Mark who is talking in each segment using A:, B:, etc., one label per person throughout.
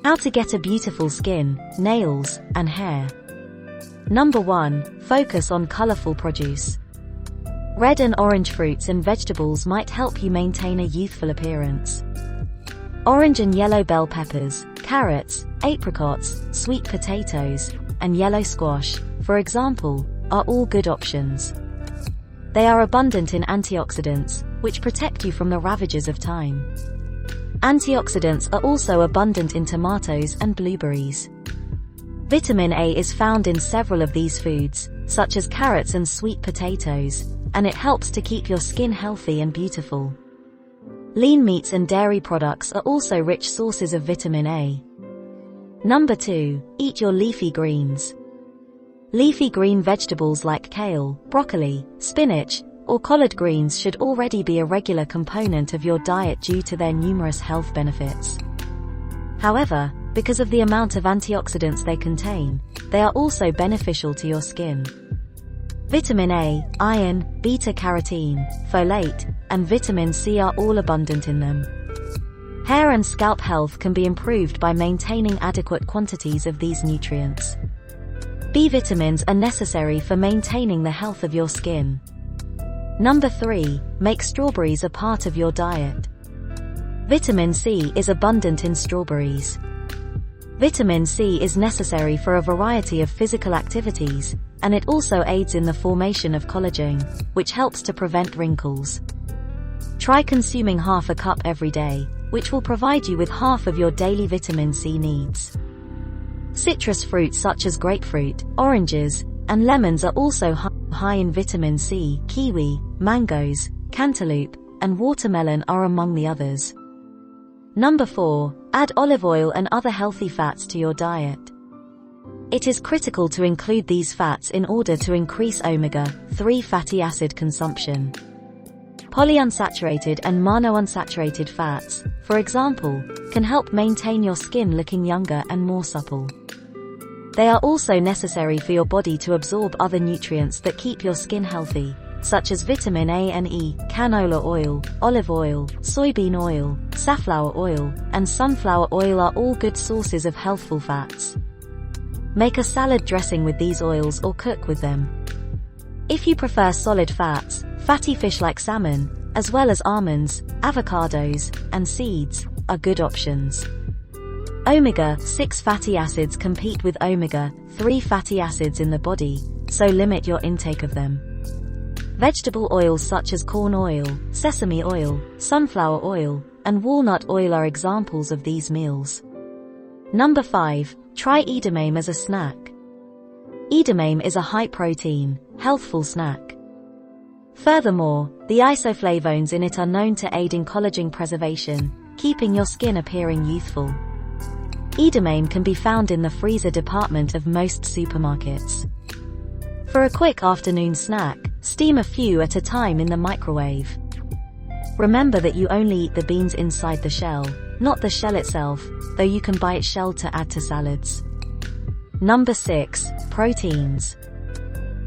A: How to get a beautiful skin, nails, and hair. Number 1. Focus on colorful produce. Red and orange fruits and vegetables might help you maintain a youthful appearance. Orange and yellow bell peppers, carrots, apricots, sweet potatoes, and yellow squash, for example, are all good options. They are abundant in antioxidants, which protect you from the ravages of time. Antioxidants are also abundant in tomatoes and blueberries. Vitamin A is found in several of these foods, such as carrots and sweet potatoes, and it helps to keep your skin healthy and beautiful. Lean meats and dairy products are also rich sources of vitamin A. Number 2. Eat your leafy greens. Leafy green vegetables like kale, broccoli, spinach, or collard greens should already be a regular component of your diet due to their numerous health benefits. However, because of the amount of antioxidants they contain, they are also beneficial to your skin. Vitamin A, iron, beta-carotene, folate, and vitamin C are all abundant in them. Hair and scalp health can be improved by maintaining adequate quantities of these nutrients. B vitamins are necessary for maintaining the health of your skin. Number 3. Make strawberries a part of your diet. Vitamin C is abundant in strawberries. Vitamin C is necessary for a variety of physical activities, and it also aids in the formation of collagen, which helps to prevent wrinkles. Try consuming half a cup every day, which will provide you with half of your daily vitamin C needs. Citrus fruits such as grapefruit, oranges, and lemons are also high in vitamin C. Kiwi, mangoes, cantaloupe, and watermelon are among the others. Number 4. Add olive oil and other healthy fats to your diet. It is critical to include these fats in order to increase omega-3 fatty acid consumption. Polyunsaturated and monounsaturated fats, for example, can help maintain your skin looking younger and more supple. They are also necessary for your body to absorb other nutrients that keep your skin healthy, such as vitamin A and E. Canola oil, olive oil, soybean oil, safflower oil, and sunflower oil are all good sources of healthful fats. Make a salad dressing with these oils or cook with them. If you prefer solid fats, fatty fish like salmon, as well as almonds, avocados, and seeds, are good options. Omega-6 fatty acids compete with omega-3 fatty acids in the body, so limit your intake of them. Vegetable oils such as corn oil, sesame oil, sunflower oil, and walnut oil are examples of these meals. Number 5. Try edamame as a snack. Edamame is a high-protein, healthful snack. Furthermore, the isoflavones in it are known to aid in collagen preservation, keeping your skin appearing youthful. Edamame can be found in the freezer department of most supermarkets. For a quick afternoon snack, steam a few at a time in the microwave. Remember that you only eat the beans inside the shell, not the shell itself, though you can buy its shell to add to salads. Number 6. Proteins.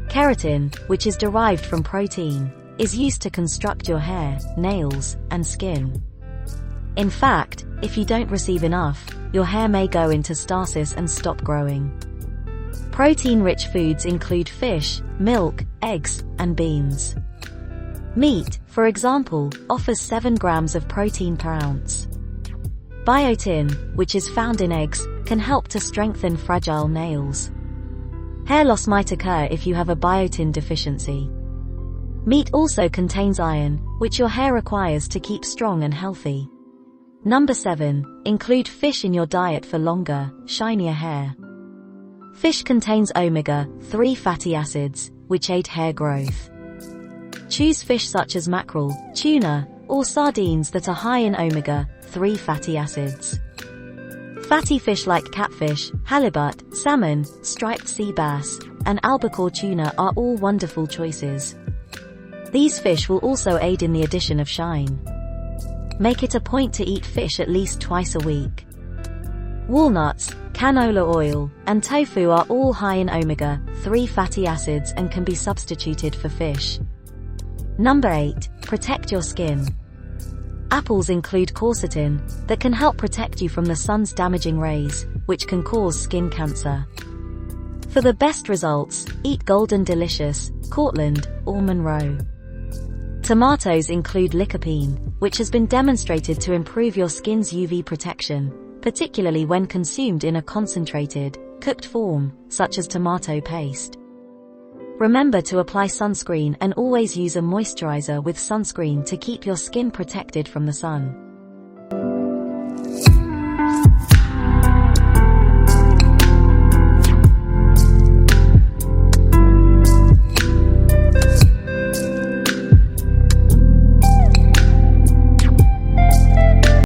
A: Keratin, which is derived from protein, is used to construct your hair, nails, and skin. In fact, if you don't receive enough, your hair may go into stasis and stop growing. Protein-rich foods include fish, milk, eggs, and beans. Meat, for example, offers 7 grams of protein per ounce. Biotin, which is found in eggs, can help to strengthen fragile nails. Hair loss might occur if you have a biotin deficiency. Meat also contains iron, which your hair requires to keep strong and healthy. Number 7. Include fish in your diet for longer, shinier hair. Fish contains omega-3 fatty acids, which aid hair growth. Choose fish such as mackerel, tuna, or sardines that are high in omega-3 fatty acids. Fatty fish like catfish, halibut, salmon, striped sea bass, and albacore tuna are all wonderful choices. These fish will also aid in the addition of shine. Make it a point to eat fish at least twice a week. Walnuts, canola oil, and tofu are all high in omega-3 fatty acids and can be substituted for fish. Number 8. Protect your skin. Apples include quercetin that can help protect you from the sun's damaging rays, which can cause skin cancer. For the best results, eat Golden Delicious, Cortland, or Monroe. Tomatoes include lycopene, which has been demonstrated to improve your skin's UV protection, particularly when consumed in a concentrated, cooked form, such as tomato paste. Remember to apply sunscreen and always use a moisturizer with sunscreen to keep your skin protected from the sun.